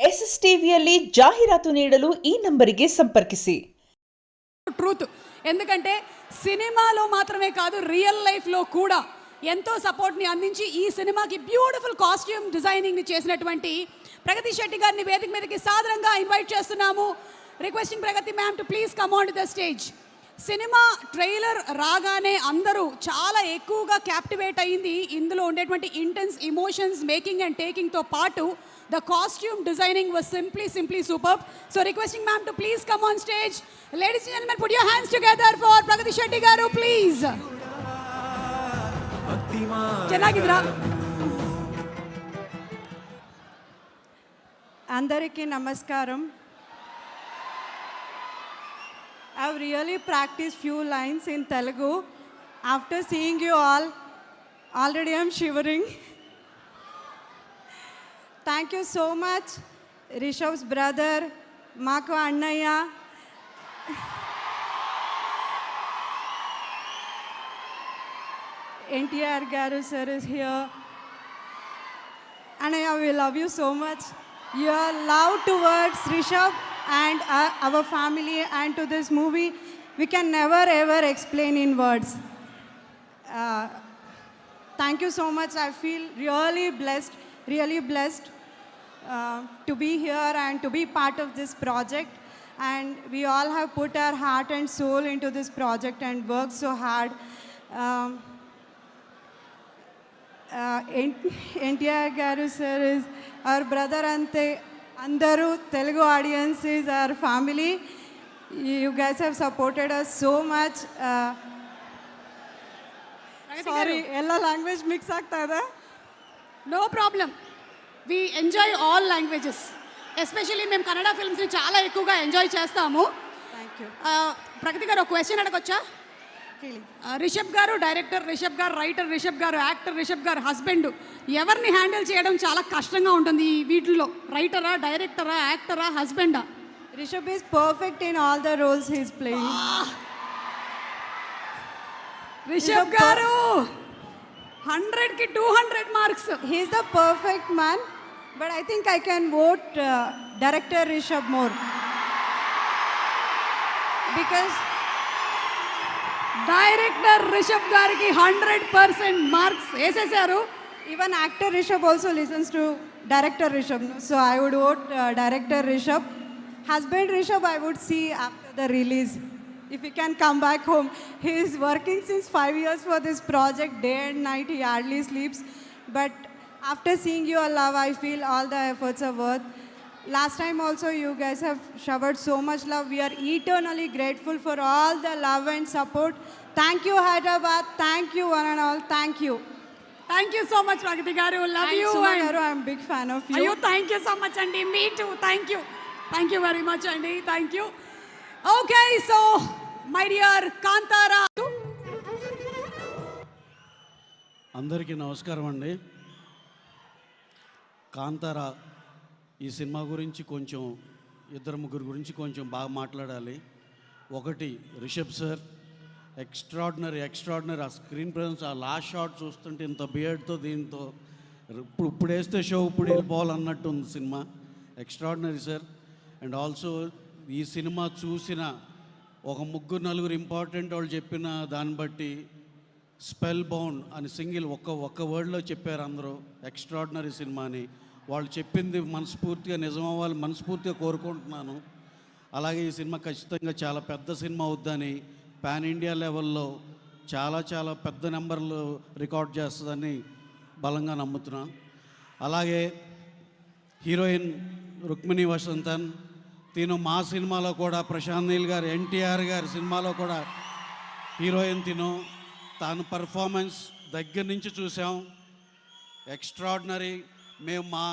ಎಸ್ಎಸ್ಟಿವಿಯಲ್ಲಿ ಜಾಹೀರಾತು ನೀಡಲು ಈ ನಂಬರಿಗೆ ಸಂಪರ್ಕಿಸಿ. ట్రూత్ ఎందుకంటే సినిమాలో మాత్రమే కాదు రియల్ లైఫ్లో కూడా ఎంతో సపోర్ట్ని అందించి ఈ సినిమాకి బ్యూటిఫుల్ కాస్ట్యూమ్ డిజైనింగ్ని చేసినటువంటి ప్రగతి శెట్టి గారిని వేదిక మీదకి సాదరంగా ఇన్వైట్ చేస్తున్నాము. Requesting Pragati ma'am to please come on to the stage. Cinema trailer రాగానే అందరూ చాలా ఎక్కువగా క్యాప్టివేట్ అయ్యింది. ఇందులో ఉండేటువంటి ఇంటెన్స్ ఎమోషన్స్ మేకింగ్ అండ్ టేకింగ్తో పాటు the costume designing was simply superb. So requesting ma'am to please come on stage. Ladies and gentlemen, put your hands together for Pragati Shetty garu, please. Chennagidra. Andariki namaskaram. I've really practiced few lines in Telugu. After seeing you all, already I'm shivering. Thank you so much, Rishab's brother, Mako Annaya. NTR Garu sir is here. Annaya, we love you so much. Your love towards Rishabh and our family and to this movie, we can never ever explain in words. Thank you so much. I feel really blessed to be here and to be part of this project, and we all have put our heart and soul into this project and worked so hard. NTR Garu sir is our brother ante andaru Telugu audience is our family. You guys have supported us so much. Sorry, ella language mix agtada. No problem. We enjoy all languages. Especially మేము కన్నడ ఫిల్మ్స్ని చాలా ఎక్కువగా enjoy చేస్తాము. Thank you. ప్రగతి గారు ఒక question అడగొచ్చా? Rishabh గారు director, Rishabh గారు writer, Rishabh గారు actor, Rishabh గారు హస్బెండ్, ఎవరిని హ్యాండిల్ చేయడం చాలా కష్టంగా ఉంటుంది ఈ వీటిలో? రైటరా, డైరెక్టరా, యాక్టరా, హస్బెండా? Rishabh is perfect in all the roles he is playing. Rishabh గారు 100కి 200 marks. He is the perfect man, but I think I can vote director Rishabh more. Because director Rishabh గారికి 100% మార్క్స్ వేసేసారు. even actor Rishabh also listens to director Rishabh. So I would vote director Rishabh. Husband Rishabh I would see after the release. If he can come back home. He is working since 5 years for this project. Day and night he hardly sleeps. But after seeing your love, I feel all the efforts are worth. Last time also you guys have showered so much love. We are eternally grateful for all the love and support. Thank you Hyderabad. Thank you one and all. Thank you. Thank you so much Pragathi గారు. Love you. I'm big fan of you. అయ్యో thank you so much అండి. Me too. Thank you very much అండి. Thank you. Okay, so my dear Kantara. అందరికీ నమస్కారం అండి. కాంతారా ఈ cinema గురించి కొంచెం ఇద్దరు ముగ్గురు గురించి కొంచెం బాగా మాట్లాడాలి. ఒకటి రిషబ్ సార్ ఎక్స్ట్రాడినరీ ఆ స్క్రీన్ ప్రెజెన్స్, ఆ లాస్ట్ షాట్ చూస్తుంటే ఇంత బియర్డ్తో దీంతో ఇప్పుడు వేస్తే షో ఇప్పుడు వెళ్ళిపోవాలన్నట్టు ఉంది cinema. Extraordinary sir. And also ఈ సినిమా చూసిన ఒక ముగ్గురు నలుగురు ఇంపార్టెంట్ వాళ్ళు చెప్పిన దాన్ని బట్టి స్పెల్ బౌండ్ అని సింగిల్ ఒక్క వర్డ్లో చెప్పారు అందరూ. ఎక్స్ట్రాడినరీ సినిమా అని వాళ్ళు చెప్పింది మనస్ఫూర్తిగా నిజమవ్వాలి మనస్ఫూర్తిగా కోరుకుంటున్నాను. అలాగే ఈ సినిమా ఖచ్చితంగా చాలా పెద్ద సినిమా అవుద్దని, పాన్ ఇండియా లెవెల్లో చాలా పెద్ద నెంబర్లు రికార్డ్ చేస్తుందని బలంగా నమ్ముతున్నాను. అలాగే హీరోయిన్ రుక్మిణి వసంతన్, తిను మా సినిమాలో కూడా ప్రశాంత్ నీల్ గారు ఎన్టీఆర్ గారి సినిమాలో కూడా హీరోయిన్ తాను పర్ఫార్మెన్స్ దగ్గర నుంచి చూసాం. ఎక్స్ట్రాడినరీ. మేము మా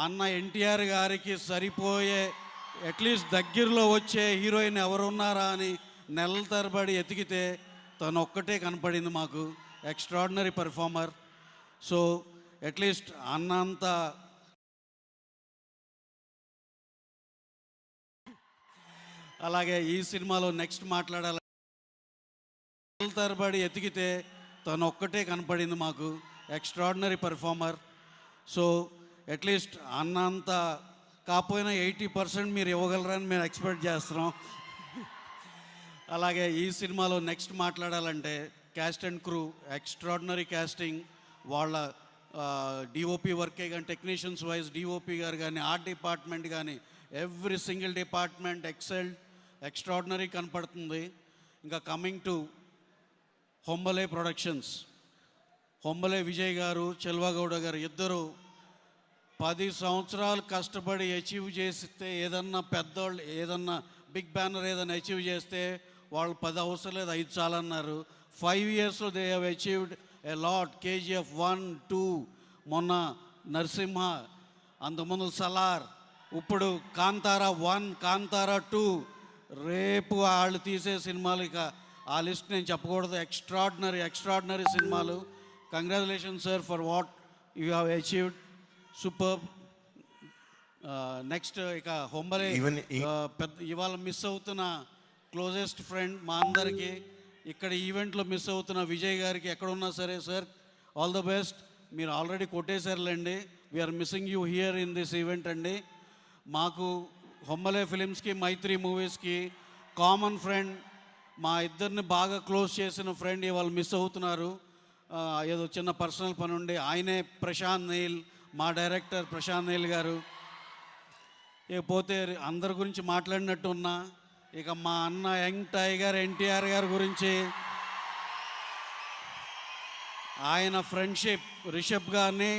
అన్న ఎన్టీఆర్ గారికి సరిపోయే అట్లీస్ట్ దగ్గరలో వచ్చే హీరోయిన్ ఎవరున్నారా అని నెలల తరబడి ఎతికితే తను ఒక్కటే కనపడింది మాకు. Extraordinary performer. సో అట్లీస్ట్ అన్నంత అలాగే ఈ సినిమాలో నెక్స్ట్ మాట్లాడాలి తరబడి ఎతికితే తను ఒక్కటే కనపడింది మాకు. Extraordinary performer. సో అట్లీస్ట్ అన్నంత కాకపోయినా 80% మీరు ఇవ్వగలరని మేము ఎక్స్పెక్ట్ చేస్తున్నాం. అలాగే ఈ సినిమాలో నెక్స్ట్ మాట్లాడాలంటే caste and crew extraordinary casting. వాళ్ళ డిఓపి వర్కే కానీ, టెక్నీషియన్స్ వైజ్ డిఓపి గారు కానీ, ఆర్ట్ డిపార్ట్మెంట్ కానీ, ఎవ్రీ సింగిల్ డిపార్ట్మెంట్ ఎక్స్ట్రాడినరీ కనపడుతుంది. ఇంకా coming to Hombale productions, Hombale Vijay గారు, చెల్వగౌడ గారు ఇద్దరు 10 సంవత్సరాలు కష్టపడి అచీవ్ చేస్తే, ఏదన్నా పెద్దోళ్ళు ఏదన్నా బిగ్ బ్యానర్ ఏదైనా అచీవ్ చేస్తే వాళ్ళు 10 అవసరం లేదు 5 చాలన్నారు. 5 ఇయర్స్లో they have achieved a lot. KGF 1, 2, మొన్న నరసింహ, అంతకుముందు సలార్, ఇప్పుడు కాంతారా 1, కాంతారా 2, రేపు వాళ్ళు తీసే సినిమాలు ఇక ఆ లిస్ట్ నేను చెప్పకూడదు. ఎక్స్ట్రాడినరీ సినిమాలు. Congratulation sir for what you have achieved. Super. Next ఇక హొంబలే పెద్ద ఇవాళ మిస్ అవుతున్న క్లోజెస్ట్ ఫ్రెండ్ మా అందరికీ, ఇక్కడ ఈవెంట్లో మిస్ అవుతున్న విజయ్ గారికి ఎక్కడున్నా సరే సార్ ఆల్ ద బెస్ట్. మీరు ఆల్రెడీ కొట్టేశారులేండి. We're missing you here in this event అండి. మాకు హొంబలే ఫిలిమ్స్కి, మైత్రి మూవీస్కి కామన్ ఫ్రెండ్, మా ఇద్దరిని బాగా క్లోజ్ చేసిన ఫ్రెండ్ ఇవాళ మిస్ అవుతున్నారు. ఏదో చిన్న పర్సనల్ పని ఉండి. ఆయనే ప్రశాంత్ నీల్, మా డైరెక్టర్ ప్రశాంత్ నీల్ గారు. ఇకపోతే అందరి గురించి మాట్లాడినట్టు ఉన్నా, ఇక మా అన్న యంగ్ టైగర్ ఎన్టీఆర్ గారి గురించి, ఆయన ఫ్రెండ్షిప్ రిషబ్ గారిని,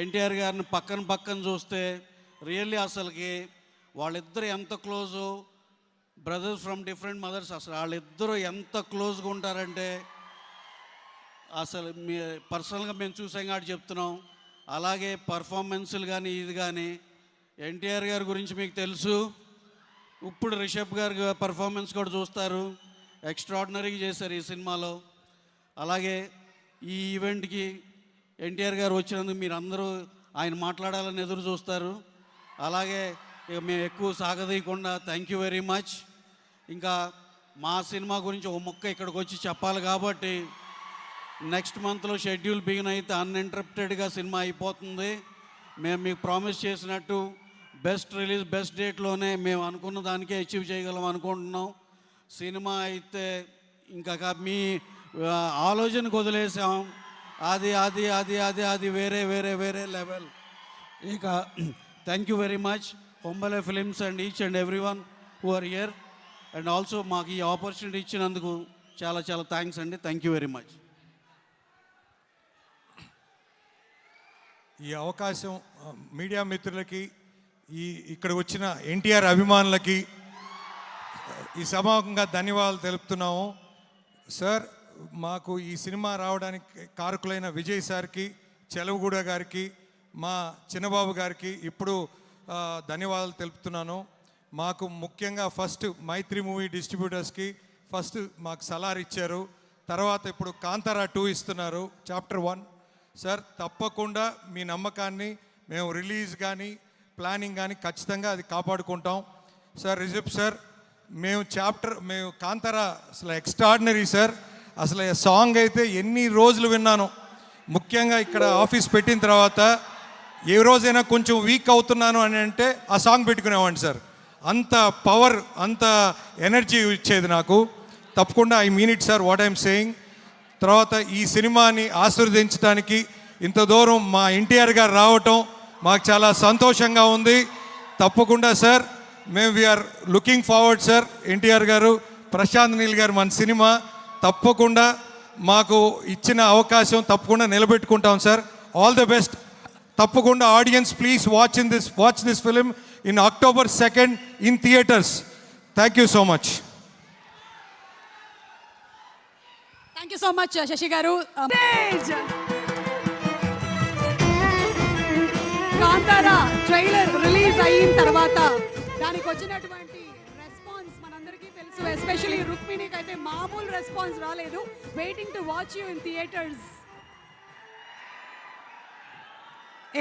ఎన్టీఆర్ గారిని పక్కన చూస్తే రియల్లీ అసలుకి వాళ్ళిద్దరు ఎంత close, brothers from different mothers. అసలు వాళ్ళిద్దరూ ఎంత క్లోజ్గా ఉంటారంటే అసలు మీ పర్సనల్గా మేము చూసాం కాబట్టి చెప్తున్నాం. అలాగే పర్ఫార్మెన్సులు కానీ ఇది కానీ, ఎన్టీఆర్ గారి గురించి మీకు తెలుసు. ఇప్పుడు రిషబ్ గారి పర్ఫార్మెన్స్ కూడా చూస్తారు. ఎక్స్ట్రాడినరీగా చేశారు ఈ సినిమాలో. అలాగే ఈ ఈవెంట్కి ఎన్టీఆర్ గారు వచ్చినందుకు మీరు అందరూ ఆయన మాట్లాడాలని ఎదురు చూస్తారు. అలాగే ఇక మేము ఎక్కువ సాగదీయకుండా థ్యాంక్ యూ వెరీ మచ్. ఇంకా మా సినిమా గురించి ఒక ముక్క ఇక్కడికి వచ్చి చెప్పాలి కాబట్టి, నెక్స్ట్ మంత్లో షెడ్యూల్ బిగిన్ అయితే అన్ఇంటరప్టెడ్గా సినిమా అయిపోతుంది. మేము మీకు ప్రామిస్ చేసినట్టు బెస్ట్ రిలీజ్ బెస్ట్ డేట్లోనే మేము అనుకున్న దానికే అచీవ్ చేయగలం అనుకుంటున్నాం. సినిమా అయితే ఇంకా మీ ఆలోచనకు వదిలేసాం. అది అది అది అది అది వేరే వేరే వేరే లెవెల్. ఇక thank you very much Hombale films and each and every one who are here. And also మాకు ఈ ఆపర్చునిటీ ఇచ్చినందుకు చాలా చాలా థ్యాంక్స్ అండి. Thank you very much. ఈ అవకాశం మీడియా మిత్రులకి, ఇక్కడ వచ్చిన ఎన్టీఆర్ అభిమానులకి ఈ సభాముఖంగా ధన్యవాదాలు తెలుపుతున్నాము. సార్, మాకు ఈ సినిమా రావడానికి కారకులైన విజయ్ సార్కి, చెలవగూడ గారికి, మా చిన్నబాబు గారికి ఇప్పుడు ధన్యవాదాలు తెలుపుతున్నాను. మాకు ముఖ్యంగా ఫస్ట్ మైత్రి మూవీ డిస్ట్రిబ్యూటర్స్కి ఫస్ట్ మాకు సలార్ ఇచ్చారు. తర్వాత ఇప్పుడు కాంతారా 2 ఇస్తున్నారు, చాప్టర్ 1. సార్, తప్పకుండా మీ నమ్మకాన్ని మేము రిలీజ్ కానీ ప్లానింగ్ కానీ ఖచ్చితంగా అది కాపాడుకుంటాం. సార్ రిషబ్ సార్, మేము కాంతారా అసలు ఎక్స్ట్రాడినరీ సార్. అసలు సాంగ్ అయితే ఎన్ని రోజులు విన్నాను. ముఖ్యంగా ఇక్కడ ఆఫీస్ పెట్టిన తర్వాత ఏ రోజైనా కొంచెం వీక్ అవుతున్నాను అని అంటే ఆ సాంగ్ పెట్టుకునేవాడిని సార్. అంత పవర్, అంత ఎనర్జీ ఇచ్చేది నాకు. తప్పకుండా I mean it sir what I'm saying. తర్వాత ఈ సినిమాని ఆశీర్వదించడానికి ఇంత దూరం మా ఎన్టీఆర్ గారు రావటం మాకు చాలా సంతోషంగా ఉంది. తప్పకుండా sir, we're looking forward sir. NTR garu, Prashanth Neel గారు, మన సినిమా తప్పకుండా మాకు ఇచ్చిన అవకాశం తప్పకుండా నిలబెట్టుకుంటాం సార్. All the best. తప్పకుండా audience please watch this film in October 2nd in theatres. Thank you so much. Thank you so much Sashi గారు. కాంతారా ట్రైలర్ రిలీజ్ అయిన తర్వాత దానికి వచ్చినటువంటి రెస్పాన్స్ మనందరికీ తెలుసు. ఎస్పెషల్లీ రుక్మిణికి అయితే మామూలు రెస్పాన్స్ రాలేదు. Waiting to watch you in theatres.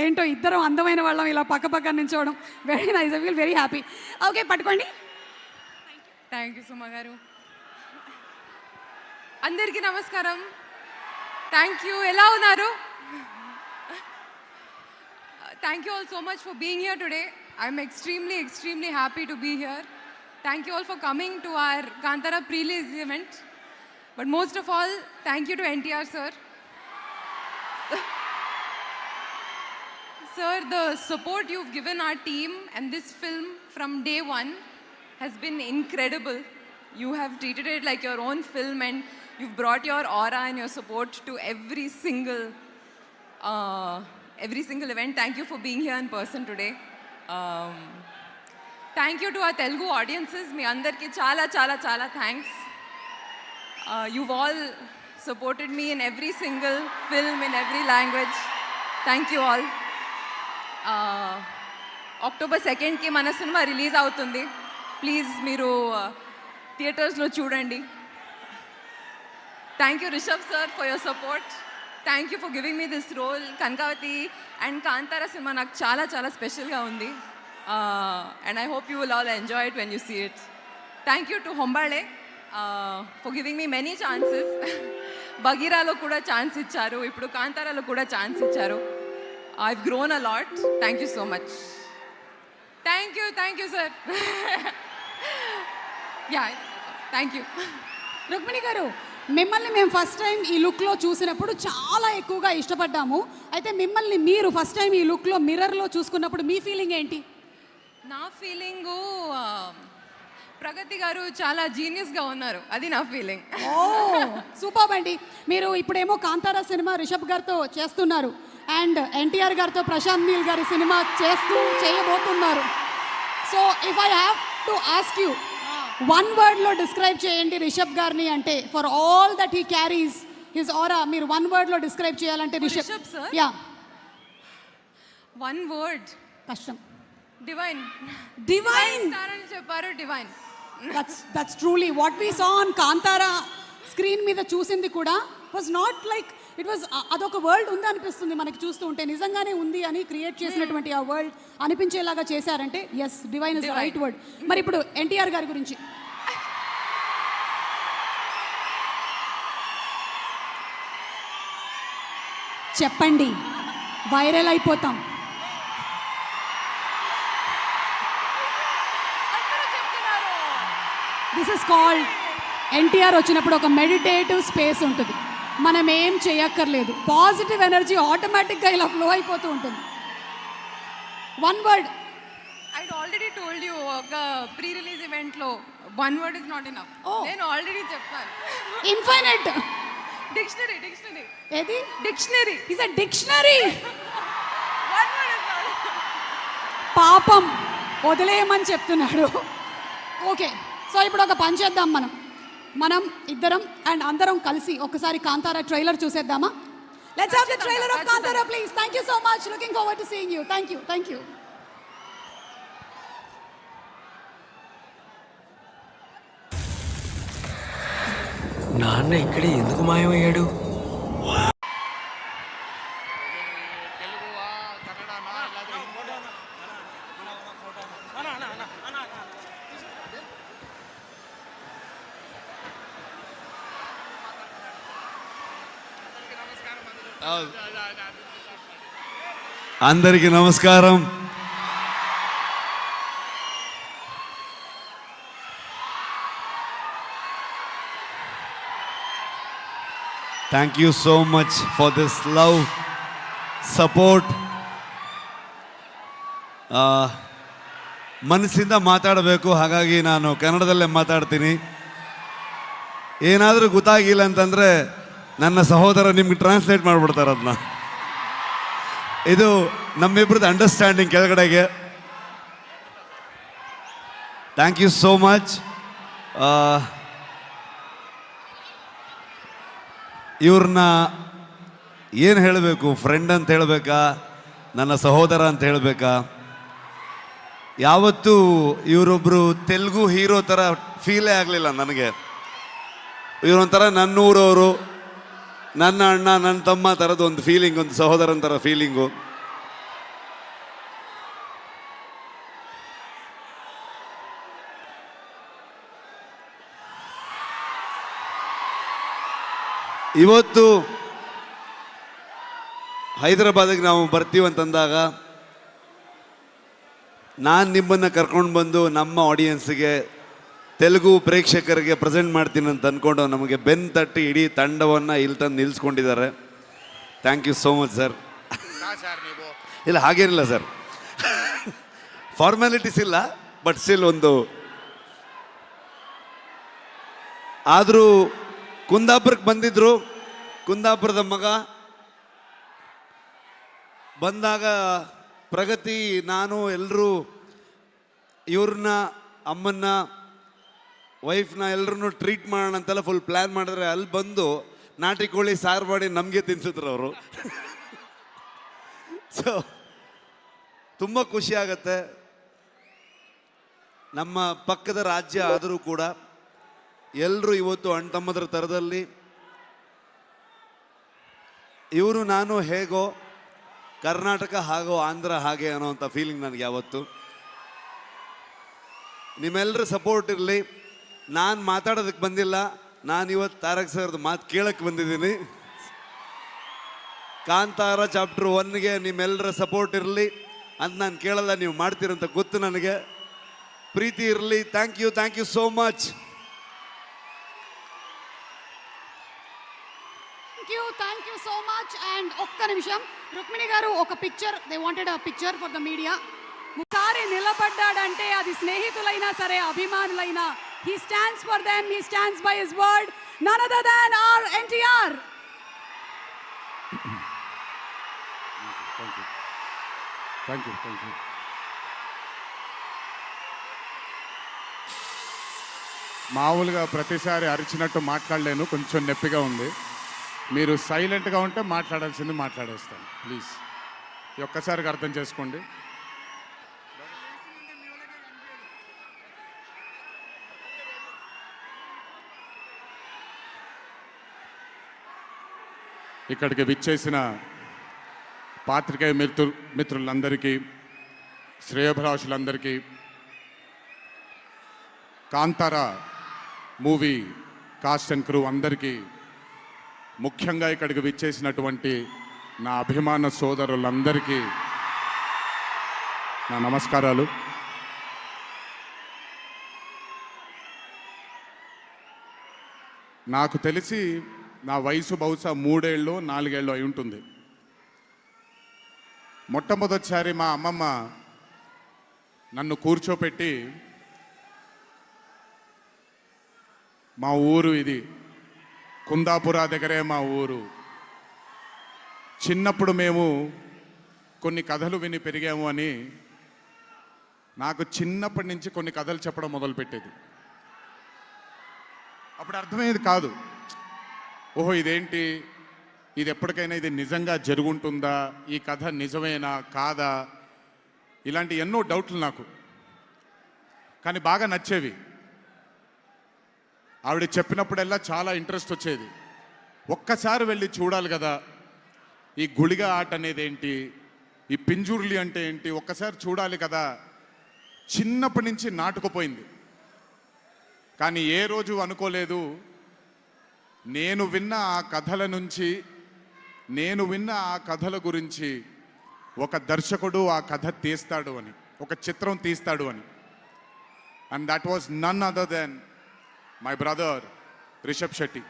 ఏంటో ఇద్దరం అందమైన వాళ్ళం ఇలా పక్క నించోవడం very nice. I feel very happy. Okay, పట్టుకోండి. Thank you Suma garu. అందరికీ నమస్కారం. Thank you. ఎలా ఉన్నారు? Thank you all so much for being here today. I'm extremely, extremely happy to be here. Thank you all for coming to our Kantara pre-release event. But most of all, thank you to NTR sir. Sir, the support you've given our team and this film from day one has been incredible. You have treated it like your own film and you've brought your aura and your support to every single event. Thank you for being here in person today. Thank you to our Telugu audiences. మీ అందరికీ చాలా చాలా చాలా thanks. You've all supported me in every single film, in every language. Thank you all. October 2nd మన cinema release అవుతుంది. Please మీరు థియేటర్స్లో చూడండి. Thank you Rishabh sir for your support. Thank you for giving me this role. Kanakavathi and Kantara cinema నాకు చాలా చాలా స్పెషల్గా ఉంది. And I hope you will all enjoy it when you see it. Thank you to Hombale for giving me many chances. బగీరాలో కూడా chance ఇచ్చారు, ఇప్పుడు కాంతారాలో కూడా ఛాన్స్ ఇచ్చారు. I've grown a lot. Thank you so much. Thank you sir. Yeah, thank you. Rukmini గారు, మిమ్మల్ని మేము first time ఈ లుక్లో చూసినప్పుడు చాలా ఎక్కువగా ఇష్టపడ్డాము. అయితే మిమ్మల్ని మీరు ఫస్ట్ టైం ఈ లుక్లో మిర్రర్లో చూసుకున్నప్పుడు మీ ఫీలింగ్ ఏంటి? నా ఫీలింగు ప్రగతి గారు చాలా జీనియస్గా ఉన్నారు, అది నా ఫీలింగ్. ఓ సూపర్ అండి. మీరు ఇప్పుడేమో కాంతారా సినిమా రిషబ్ గారితో చేస్తున్నారు అండ్ ఎన్టీఆర్ గారితో ప్రశాంత్ నీల్ గారి సినిమా చేయబోతున్నారు. So if I have to ask you, one వర్డ్లో డిస్క్రైబ్ చేయండి రిషబ్ గారిని అంటే, for all that he carries his aura, మీరు వన్ వర్డ్లో డిస్క్రైబ్ చేయాలంటే Rishabh sir? Yeah, one word కష్టం. డివైన్. డివైన్ అని చెప్పారు. Divine. That's truly what we saw on Kantara. Screen మీద చూసింది కూడా was not like it was, అదొక వరల్డ్ ఉంది అనిపిస్తుంది మనకి చూస్తూ ఉంటే. నిజంగానే ఉంది అని క్రియేట్ చేసినటువంటి ఆ వరల్డ్ అనిపించేలాగా చేశారంటే yes, divine is the right word. మరి ఇప్పుడు ఎన్టీఆర్ గారి గురించి చెప్పండి, వైరల్ అయిపోతాం. దిస్ ఇస్ కాల్డ్, ఎన్టీఆర్ వచ్చినప్పుడు ఒక మెడిటేటివ్ స్పేస్ ఉంటుంది. మనం ఏం చేయక్కర్లేదు, పాజిటివ్ ఎనర్జీ ఆటోమేటిక్గా ఇలా ఫ్లో అయిపోతూ ఉంటుంది. One word. I already told you, ఒక ప్రీ రిలీజ్ ఈవెంట్లో one word is not enough. నేను ఆల్రెడీ చెప్పాను. ఇన్ఫైనైట్. డిక్షనరీ. ఏది? Dictionary. Is a dictionary. One word is not. పాపం వదిలేయమని చెప్తున్నాడు. ఓకే, సో ఇప్పుడు ఒక పని చేద్దాం, మనం ఇద్దరం అండ్ అందరం కలిసి ఒకసారి కాంతారా ట్రైలర్ చూసేద్దామా? Let's have the trailer of Kantara please. Thank you so much, looking forward to seeing you. Thank you. నాన్న ఇక్కడే ఎందుకు మాయమయ్యాడు? అందరికీ నమస్కారం. Thank you so much for this love support. ಮನಸ್ಸಿಂದ ಮಾತಾಡಬೇಕು, ಹಾಗಾಗಿ ನಾನು ಕನ್ನಡದಲ್ಲೇ ಮಾತಾಡ್ತೀನಿ. ಏನಾದರೂ ಗೊತ್ತಾಗಿಲ್ಲ ಅಂತಂದರೆ ನನ್ನ ಸಹೋದರ ನಿಮ್ಗೆ ಟ್ರಾನ್ಸ್ಲೇಟ್ ಮಾಡಿಬಿಡ್ತಾರೆ ಅದನ್ನ. ಇದು ನಮ್ಮಿಬ್ರದ್ದು ಅಂಡರ್ಸ್ಟ್ಯಾಂಡಿಂಗ್ ಕೆಳಗಡೆಗೆ. Thank you so much. ಇವ್ರನ್ನ ಏನು ಹೇಳಬೇಕು, ಫ್ರೆಂಡ್ ಅಂತ ಹೇಳಬೇಕಾ, ನನ್ನ ಸಹೋದರ ಅಂತ ಹೇಳಬೇಕಾ? ಯಾವತ್ತೂ ಇವರೊಬ್ಬರು ತೆಲುಗು ಹೀರೋ ಥರ ಫೀಲೇ ಆಗಲಿಲ್ಲ ನನಗೆ. ಇವರೊಂಥರ ನನ್ನೂರವರು, ನನ್ನ ಅಣ್ಣ, ನನ್ನ ತಮ್ಮ ಥರದ್ದು ಒಂದು ಫೀಲಿಂಗ್, ಒಂದು ಸಹೋದರನ ಥರ ಫೀಲಿಂಗು. ಇವತ್ತು ಹೈದರಾಬಾದಿಗೆ ನಾವು ಬರ್ತೀವಂತಂದಾಗ ನಾನು ನಿಮ್ಮನ್ನು ಕರ್ಕೊಂಡು ಬಂದು ನಮ್ಮ ಆಡಿಯನ್ಸ್ಗೆ ತೆಲುಗು ಪ್ರೇಕ್ಷಕರಿಗೆ ಪ್ರೆಸೆಂಟ್ ಮಾಡ್ತೀನಿ ಅಂತ ಅಂದ್ಕೊಂಡು ನಮಗೆ ಬೆನ್ನು ತಟ್ಟಿ ಇಡೀ ತಂಡವನ್ನು ಇಲ್ಲಿ ತಂದು ನಿಲ್ಲಿಸ್ಕೊಂಡಿದ್ದಾರೆ. Thank you so much sir. ಇಲ್ಲ ಹಾಗೇನಿಲ್ಲ ಸರ್, ಫಾರ್ಮ್ಯಾಲಿಟೀಸ್ ಇಲ್ಲ, ಬಟ್ ಸ್ಟಿಲ್ ಒಂದು ಆದರೂ ಕುಂದಾಪುರಕ್ಕೆ ಬಂದಿದ್ರು. ಕುಂದಾಪುರದ ಮಗ ಬಂದಾಗ ಪ್ರಗತಿ, ನಾನು ಎಲ್ಲರೂ ಇವ್ರನ್ನ, ಅಮ್ಮನ್ನ, ವೈಫ್ನ ಎಲ್ಲರನ್ನೂ ಟ್ರೀಟ್ ಮಾಡೋಣ ಅಂತೆಲ್ಲ ಫುಲ್ ಪ್ಲ್ಯಾನ್ ಮಾಡಿದ್ರೆ ಅಲ್ಲಿ ಬಂದು ನಾಟಿ ಕೋಳಿ ಸಾರು ಮಾಡಿ ನಮಗೆ ತಿನ್ಸಿದ್ರು ಅವರು. ಸೊ ತುಂಬ ಖುಷಿ ಆಗತ್ತೆ. ನಮ್ಮ ಪಕ್ಕದ ರಾಜ್ಯ ಆದರೂ ಕೂಡ ಎಲ್ಲರೂ ಇವತ್ತು ಅಣ್ಣ ತಮ್ಮದ್ರ ಥರದಲ್ಲಿ ಇವರು ನಾನು ಹೇಗೋ ಕರ್ನಾಟಕ ಹಾಗೋ ಆಂಧ್ರ ಹಾಗೆ ಅನ್ನೋವಂಥ ಫೀಲಿಂಗ್ ನನಗೆ ಯಾವತ್ತು. ನಿಮ್ಮೆಲ್ಲರ ಸಪೋರ್ಟ್ ಇರಲಿ. ನಾನು ಮಾತಾಡೋದಕ್ಕೆ ಬಂದಿಲ್ಲ, ನಾನು ಇವತ್ತು ತಾರಕ್ ಸರ್ದು ಮಾತು ಕೇಳಕ್ಕೆ ಬಂದಿದ್ದೀನಿ. ಕಾಂತಾರ ಚಾಪ್ಟರ್ 1ಗೆ ನಿಮ್ಮೆಲ್ಲರ ಸಪೋರ್ಟ್ ಇರಲಿ ಅಂತ ನಾನು ಕೇಳಲ್ಲ, ನೀವು ಮಾಡ್ತೀರಂತ ಗೊತ್ತು ನನಗೆ. ಪ್ರೀತಿ ಇರಲಿ. Thank you so much. Thank you so much. And ఒక్క నిమిషం, రుక్మిణి గారు ఒక picture, they wanted a picture for the media. ఒకసారి నిలబడ్డాడంటే అది స్నేహితులైనా సరే అభిమానులైనా, he stands for them, he stands by his word, none other than our NTR. Thank you. మామూలుగా ప్రతిసారి అరిచినట్టు మాట్లాడలేను, కొంచెం నొప్పిగా ఉంది. మీరు సైలెంట్గా ఉంటే మాట్లాడాల్సింది మాట్లాడేస్తాను. ప్లీజ్ ఈ ఒక్కసారికి అర్థం చేసుకోండి. ఇక్కడికి విచ్చేసిన పాత్రికేయ మిత్రులందరికీ, శ్రేయోభిలాషులందరికీ, Kantara movie cast and crew అందరికీ, ముఖ్యంగా ఇక్కడికి విచ్చేసినటువంటి నా అభిమాన సోదరులందరికీ నా నమస్కారాలు. నాకు తెలిసి నా వయసు బహుశా 3 ఏళ్ళు 4 ఏళ్ళు అయి ఉంటుంది. మొట్టమొదటిసారి మా అమ్మమ్మ నన్ను కూర్చోపెట్టి, మా ఊరు ఇది, కుందాపుర దగ్గరే మా ఊరు, చిన్నప్పుడు మేము కొన్ని కథలు విని పెరిగాము అని నాకు చిన్నప్పటి నుంచి కొన్ని కథలు చెప్పడం మొదలుపెట్టేది. అప్పుడు అర్థమయ్యేది కాదు, ఓహో ఇదేంటి, ఇది ఎప్పటికైనా ఇది నిజంగా జరుగుంటుందా, ఈ కథ నిజమేనా కాదా, ఇలాంటి ఎన్నో డౌట్లు నాకు. కానీ బాగా నచ్చేవి. ఆవిడ చెప్పినప్పుడల్లా చాలా ఇంట్రెస్ట్ వచ్చేది. ఒక్కసారి వెళ్ళి చూడాలి కదా, ఈ గుళిగ ఆట అనేది ఏంటి, ఈ పింజుర్లి అంటే ఏంటి, ఒక్కసారి చూడాలి కదా. చిన్నప్పటి నుంచి నాటుకుపోయింది. కానీ ఏ రోజు అనుకోలేదు నేను విన్న ఆ కథల నుంచి, నేను విన్న ఆ కథల గురించి ఒక దర్శకుడు ఆ కథ తీస్తాడు అని, ఒక చిత్రం తీస్తాడు అని. And that was none other than my brother Rishabh Shetty.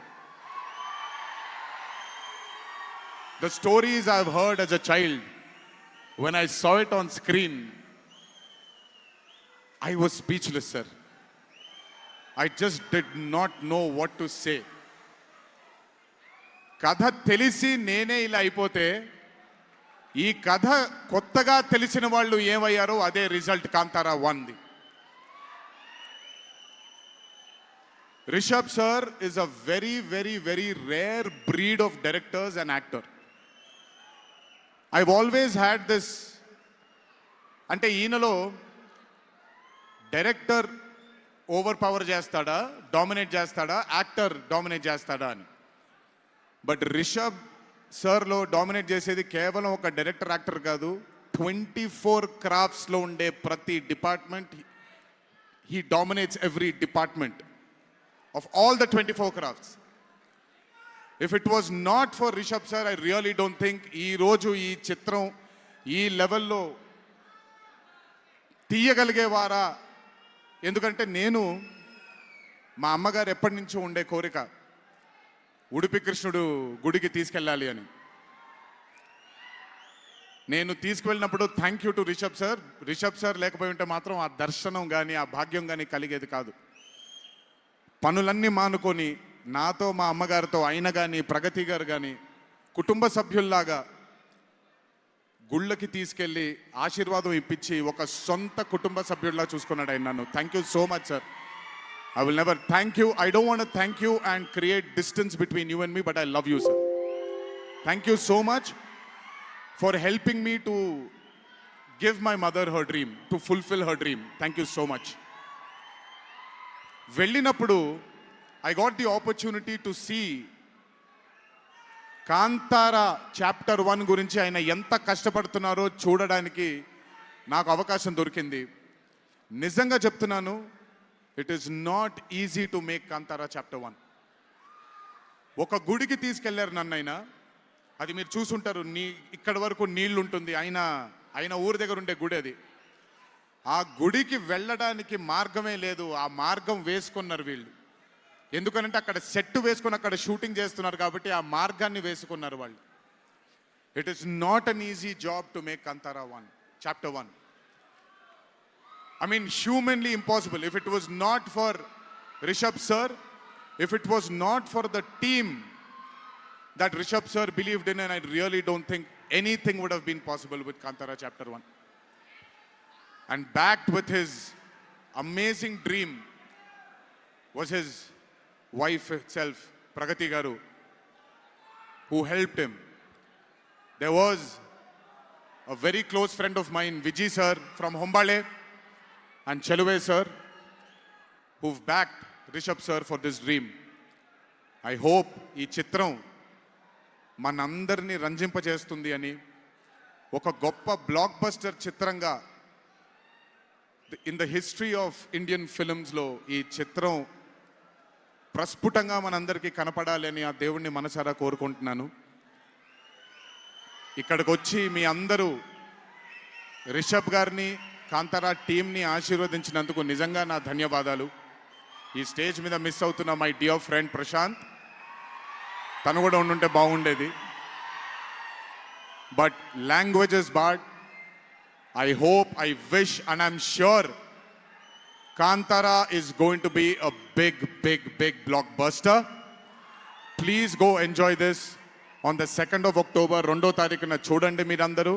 The stories I've heard as a child, when I saw it on screen, I was speechless, sir. I just did not know what to say. కథ తెలిసి నేనే ఇలా అయిపోతే, ఈ కథ కొత్తగా తెలిసిన వాళ్ళు ఏమయ్యారో అదే రిజల్ట్ కాంతారా 1ది. Rishabh sir is a very, very, very rare breed of directors and actor. I've always had this, అంటే ఈయనలో డైరెక్టర్ ఓవర్ పవర్ చేస్తాడా, డామినేట్ చేస్తాడా, యాక్టర్ డామినేట్ చేస్తాడా అని. బట్ రిషబ్ సార్లో డామినేట్ చేసేది కేవలం ఒక డైరెక్టర్ యాక్టర్ కాదు, 24 క్రాఫ్ట్స్లో ఉండే ప్రతి department, he dominates every department of all the 24 crafts. If it was not for Rishabh sir, I really don't think ee roju ee chitram ee level lo తీయగలిగేవారా? ఎందుకంటే నేను మా అమ్మగారు ఎప్పటి నుంచో ఉండే కోరిక ఉడిపి కృష్ణుడు గుడికి తీసుకెళ్ళాలి అని. నేను తీసుకువెళ్ళినప్పుడు thank you to Rishabh sir. Rishabh sir లేకపోయి ఉంటే మాత్రం ఆ దర్శనం కానీ ఆ భాగ్యం కానీ కలిగేది కాదు. పనులన్నీ మానుకొని నాతో మా అమ్మగారితో ఆయన కానీ ప్రగతి గారు కానీ కుటుంబ సభ్యుల్లాగా గుళ్ళకి తీసుకెళ్ళి ఆశీర్వాదం ఇప్పించి ఒక సొంత కుటుంబ సభ్యుల్లా చూసుకున్నాడు ఆయన నన్ను. Thank you so much sir. I will never thank you. I don't want to thank you and create distance between you and me, but I love you, sir. Thank you so much for helping me to give my mother her dream, to fulfill her dream. Thank you so much. వెళ్ళినప్పుడు I got the opportunity to see Kantara chapter 1 గురించి ఆయన ఎంత కష్టపడుతున్నారో చూడడానికి నాకు అవకాశం దొరికింది. నిజంగా చెప్తున్నాను, it is not easy to make Kantara chapter 1. ఒక గుడికి తీసుకెళ్లారు నన్నైనా, అది మీరు చూసుంటారు, ఇక్కడ వరకు నీళ్లు ఉంటుంది, ఆయన ఊరి దగ్గర ఉండే గుడి అది. ఆ గుడికి వెళ్ళడానికి మార్గమే లేదు, ఆ మార్గం వేసుకున్నారు వీళ్ళు. ఎందుకనంటే అక్కడ సెట్ వేసుకొని అక్కడ షూటింగ్ చేస్తున్నారు కాబట్టి ఆ మార్గాన్ని వేసుకున్నారు వాళ్ళు. It is not an easy job to make Kantara 1 chapter 1. I mean, humanly impossible. If it was not for Rishabh sir, if it was not for the team that Rishabh sir believed in, and I really don't think anything would have been possible with Kantara chapter 1. And backed with his amazing dream was his wife itself, Pragati Garu, who helped him. There was a very close friend of mine, Vijay sir from Hombale, and Cheluve sir, who've backed Rishabh sir for this dream. I hope ఈ చిత్రం మనందరినీ రంజింపజేస్తుంది అని, ఒక గొప్ప blockbuster చిత్రంగా in the history of Indian ఫిల్మ్స్లో ఈ చిత్రం ప్రస్ఫుటంగా మనందరికీ కనపడాలి అని ఆ దేవుణ్ణి మనసారా కోరుకుంటున్నాను. ఇక్కడికి వచ్చి మీ అందరూ రిషబ్ గారిని కాంతారా టీంని ఆశీర్వదించినందుకు నిజంగా నా ధన్యవాదాలు. ఈ స్టేజ్ మీద మిస్ అవుతున్న మై డియర్ ఫ్రెండ్ ప్రశాంత్, తను కూడా ఉండుంటే బాగుండేది. But languages bad. I hope, I wish and I'm sure Kantara is going to be a big big big block buster. Please go enjoy this on the 2nd of October. 2వ తారీఖున చూడండి మీరందరూ.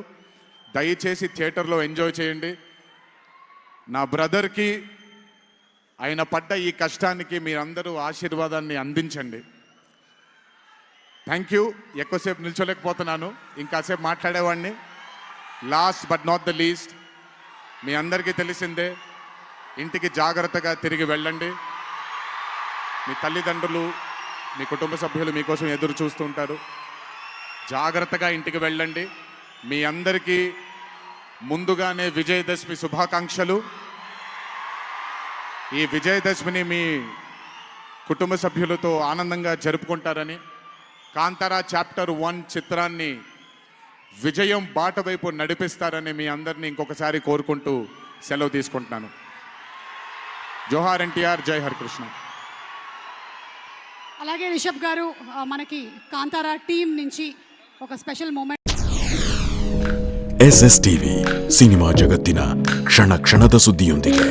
దయచేసి థియేటర్లో ఎంజాయ్ చేయండి. నా బ్రదర్కి ఆయన పడ్డ ఈ కష్టానికి మీరందరూ ఆశీర్వాదాన్ని అందించండి. Thank you. ఎక్కువసేపు నిల్చోలేకపోతున్నాను, ఇంకాసేపు మాట్లాడేవాడిని. Last but not the least, మీ అందరికీ తెలిసిందే, ఇంటికి జాగ్రత్తగా తిరిగి వెళ్ళండి. మీ తల్లిదండ్రులు, మీ కుటుంబ సభ్యులు మీకోసం ఎదురు చూస్తుంటారు. జాగ్రత్తగా ఇంటికి వెళ్ళండి. మీ అందరికీ ముందుగానే విజయదశమి శుభాకాంక్షలు. ఈ విజయదశమిని మీ కుటుంబ సభ్యులతో ఆనందంగా జరుపుకుంటారని, కాంతారా చాప్టర్ 1 చిత్రాన్ని విజయం బాట వైపు నడిపిస్తారని మీ అందరినీ ఇంకొకసారి కోరుకుంటూ సెలవు తీసుకుంటున్నాను. జోహార్ ఎన్టీఆర్, జై హరికృష్ణ. అలాగే రిషబ్ గారు మనకి కాంతారా టీం నుంచి ఒక స్పెషల్ మూమెంట్. SSTV ಸಿನಿಮಾ ಜಗತ್ತಿನ ಕ್ಷಣ ಕ್ಷಣದ ಸುದ್ದಿಯೊಂದಿಗೆ